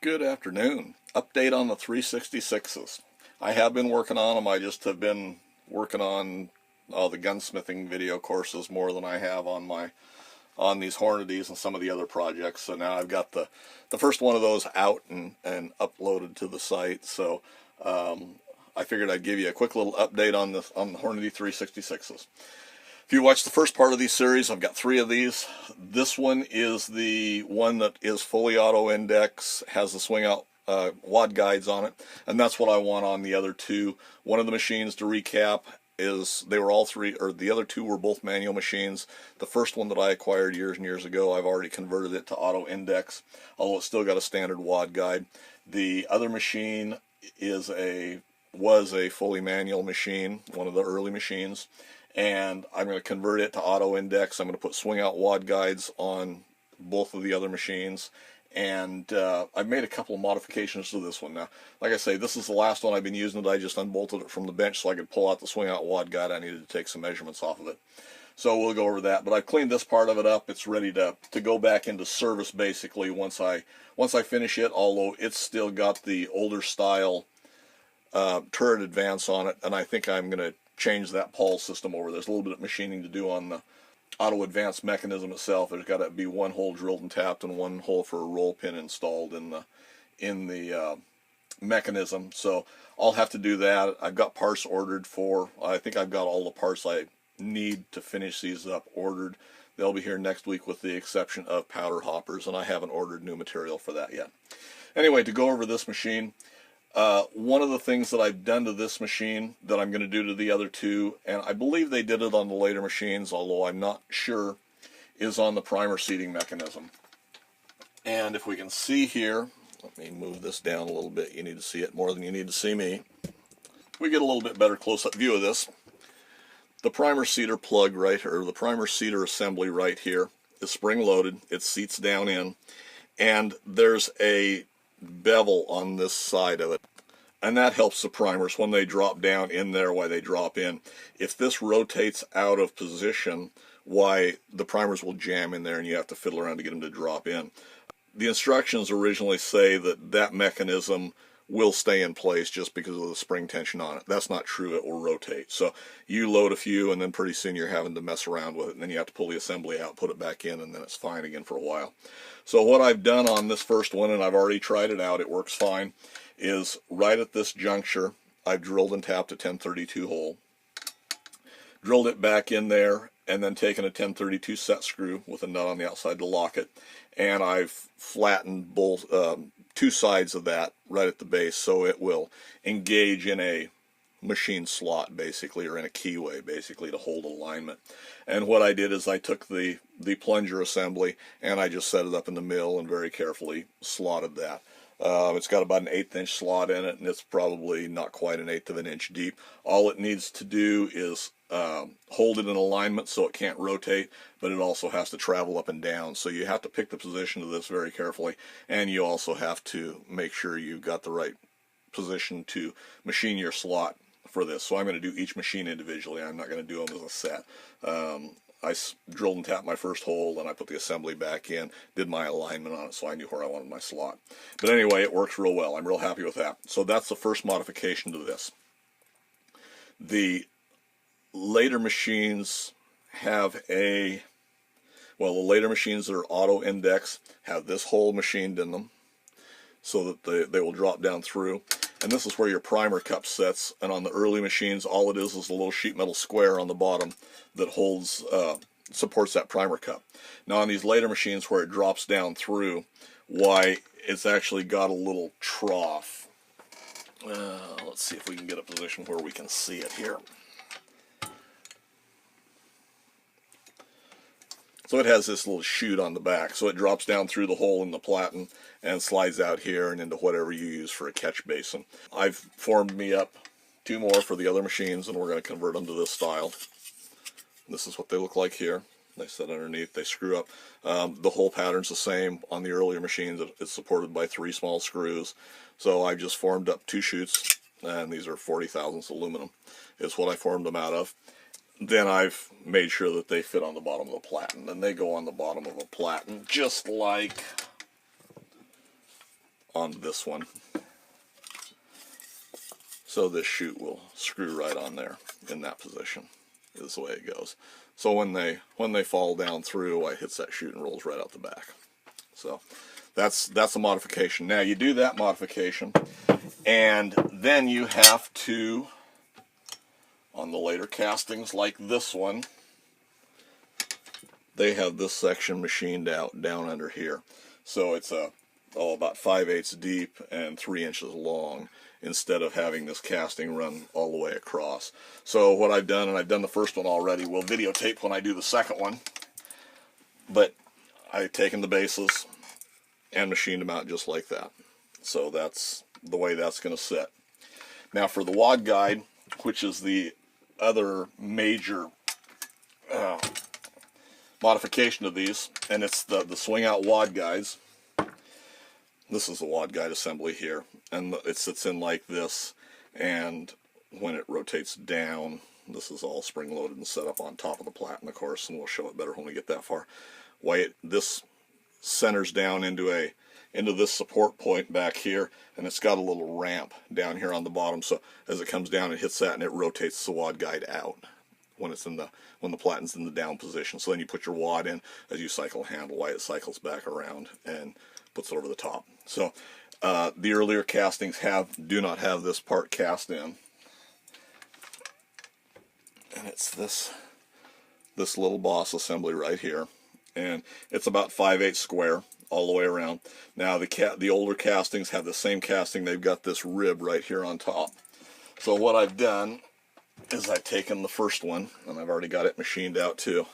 Good afternoon. Update on the 366s. I have been working on them. I just have been working on the gunsmithing video courses more than I have on these Hornadys and some of the other projects. So now I've got the first one of those out and uploaded to the site. So I figured I'd give you a quick little update on the Hornady 366s. If you watch the first part of these series, I've got 3 of these. This one is the one that is fully auto index, has the swing out wad guides on it, and that's what I want on the other 2. One of the machines, to recap, is they were all 3, or the other 2 were both manual machines. The first one that I acquired years and years ago, I've already converted it to auto index, although it's still got a standard wad guide. The other machine was a fully manual machine, one of the early machines, and I'm going to convert it to auto index. I'm going to put swing out wad guides on both of the other machines, and I've made a couple of modifications to this one. Now, like I say, this is the last one I've been using. I just unbolted it from the bench so I could pull out the swing out wad guide. I needed to take some measurements off of it, so we'll go over that. But I've cleaned this part of it up. It's ready to go back into service basically once I finish it, although it's still got the older style turret advance on it, and I think I'm going to change that pulse system over. There's a little bit of machining to do on the auto advance mechanism itself. There's got to be one hole drilled and tapped and one hole for a roll pin installed in the mechanism. So I'll have to do that. I've got parts ordered for. I think I've got all the parts I need to finish these up ordered. They'll be here next week with the exception of powder hoppers, and I haven't ordered new material for that yet. Anyway, to go over this machine. One of the things that I've done to this machine that I'm going to do to the other 2, and I believe they did it on the later machines, although I'm not sure, is on the primer seating mechanism. And if we can see here, let me move this down a little bit. You need to see it more than you need to see me. We get a little bit better close-up view of this. The primer seater plug right here, or the primer seater assembly right here, is spring-loaded. It seats down in, and there's a bevel on this side of it, and that helps the primers when they drop down in there, why they drop in. If this rotates out of position, why the primers will jam in there and you have to fiddle around to get them to drop in. The instructions originally say that mechanism will stay in place just because of the spring tension on it. That's not true. It will rotate. So you load a few, and then pretty soon you're having to mess around with it, and then you have to pull the assembly out, put it back in, and then it's fine again for a while. So what I've done on this first one, and I've already tried it out, it works fine, is right at this juncture, I've drilled and tapped a 1032 hole, drilled it back in there, and then taken a 1032 set screw with a nut on the outside to lock it, and I've flattened both 2 sides of that right at the base so it will engage in a machine slot basically, or in a keyway basically, to hold alignment. And what I did is I took the plunger assembly and I just set it up in the mill and very carefully slotted that. It's got about an 1/8 inch slot in it, and it's probably not quite an 1/8 of an inch deep. All it needs to do is hold it in alignment so it can't rotate, but it also has to travel up and down. So you have to pick the position of this very carefully, and you also have to make sure you've got the right position to machine your slot for this. So I'm going to do each machine individually. I'm not going to do them as a set. I drilled and tapped my first hole, and I put the assembly back in, did my alignment on it so I knew where I wanted my slot. But anyway, it works real well. I'm real happy with that. So that's the first modification to this. The later machines have the later machines that are auto index have this hole machined in them so that they will drop down through. And this is where your primer cup sits, and on the early machines all it is a little sheet metal square on the bottom that holds supports that primer cup. Now on these later machines where it drops down through, why, it's actually got a little trough. Let's see if we can get a position where we can see it here. So it has this little chute on the back, so it drops down through the hole in the platen and slides out here and into whatever you use for a catch basin. I've formed me up 2 more for the other machines, and we're going to convert them to this style. This is what they look like here. They sit underneath, they screw up. The hole pattern's the same on the earlier machines. It's supported by 3 small screws. So I've just formed up 2 chutes, and these are 40 thousandths aluminum is what I formed them out of. Then I've made sure that they fit on the bottom of the platen, and they go on the bottom of a platen just like on this one. So this chute will screw right on there in that position, is the way it goes. So when they fall down through, it hits that chute and rolls right out the back. So that's a modification. Now you do that modification, and then you have to, on the later castings like this one, they have this section machined out down under here. So it's about 5/8 deep and 3 inches long, instead of having this casting run all the way across. So what I've done, and I've done the first one already, we'll videotape when I do the second one, but I've taken the bases and machined them out just like that. So that's the way that's going to sit. Now for the Wad Guide, which is the other major modification of these, and it's the swing out Wad Guides. This is the Wad Guide Assembly here, and it sits in like this, and when it rotates down, this is all spring loaded and set up on top of the platen, of course, and we'll show it better when we get that far. This centers down into this support point back here, and it's got a little ramp down here on the bottom, so as it comes down it hits that and it rotates the Wad Guide out when the platen's in the down position. So then you put your wad in as you cycle a handle, it cycles back around and puts it over the top. So the earlier castings do not have this part cast in, and it's this little boss assembly right here, and it's about 5/8 square all the way around. Now the older castings have the same casting. They've got this rib right here on top. So what I've done is I've taken the first one, and I've already got it machined out too,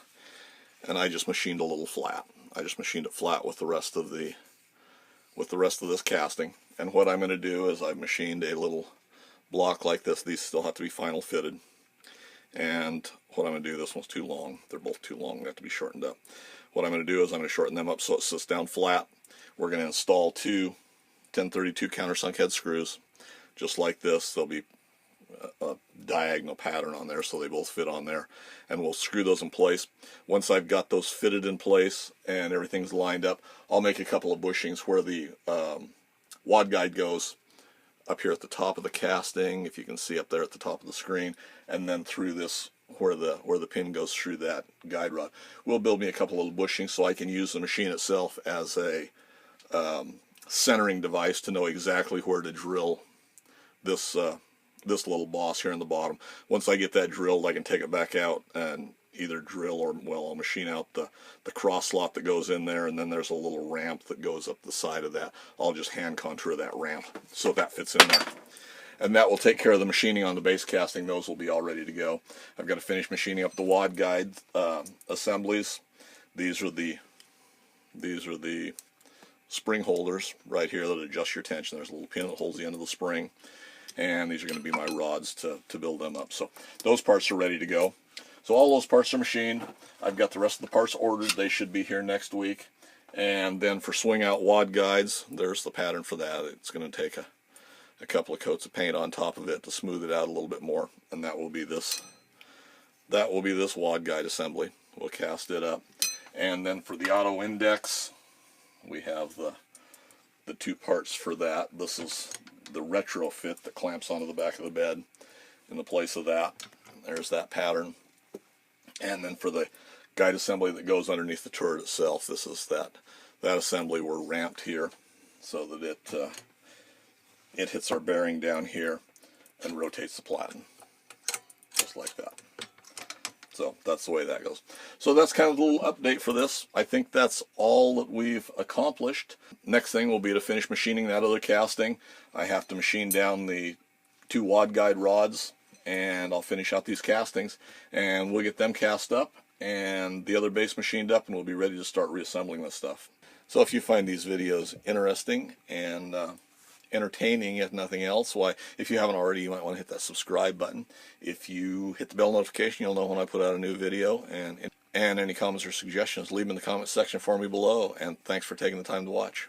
and I just machined a little flat. I just machined it flat with the rest of this casting. And what I'm going to do is I've machined a little block like this. These still have to be final fitted. And what I'm going to do, this one's too long. They're both too long. They have to be shortened up. What I'm going to do is I'm going to shorten them up so it sits down flat. We're going to install 2 1032 countersunk head screws, just like this. There'll be a diagonal pattern on there, so they both fit on there, and we'll screw those in place. Once I've got those fitted in place and everything's lined up, I'll make a couple of bushings where the Wad Guide goes up here at the top of the casting, if you can see up there at the top of the screen, and then through this where the pin goes through that guide rod. We'll build me a couple of bushings so I can use the machine itself as a centering device to know exactly where to drill this little boss here in the bottom. Once I get that drilled, I can take it back out and either drill or, well, I'll machine out the cross slot that goes in there, and then there's a little ramp that goes up the side of that. I'll just hand contour that ramp so that fits in there. And that will take care of the machining on the base casting. Those will be all ready to go. I've got to finish machining up the Wad Guide assemblies. These are the spring holders right here that adjust your tension. There's a little pin that holds the end of the spring, and these are going to be my rods to build them up. So those parts are ready to go. So all those parts are machined. I've got the rest of the parts ordered. They should be here next week. And then for swing out Wad Guides, there's the pattern for that. It's going to take a couple of coats of paint on top of it to smooth it out a little bit more, and that will be this Wad Guide assembly. We'll cast it up. And then for the auto index, we have the 2 parts for that. This is the retrofit that clamps onto the back of the bed in the place of that. There's that pattern. And then for the guide assembly that goes underneath the turret itself, this is that assembly we're ramped here so that it hits our bearing down here and rotates the platen, just like that. So that's the way that goes. So that's kind of a little update for this. I think that's all that we've accomplished. Next thing will be to finish machining that other casting. I have to machine down the 2 Wad Guide rods, and I'll finish out these castings, and we'll get them cast up and the other base machined up, and we'll be ready to start reassembling this stuff. So if you find these videos interesting and entertaining, if nothing else, why, if you haven't already, you might want to hit that subscribe button. If you hit the bell notification, you'll know when I put out a new video. And any comments or suggestions, leave them in the comment section for me below. And thanks for taking the time to watch.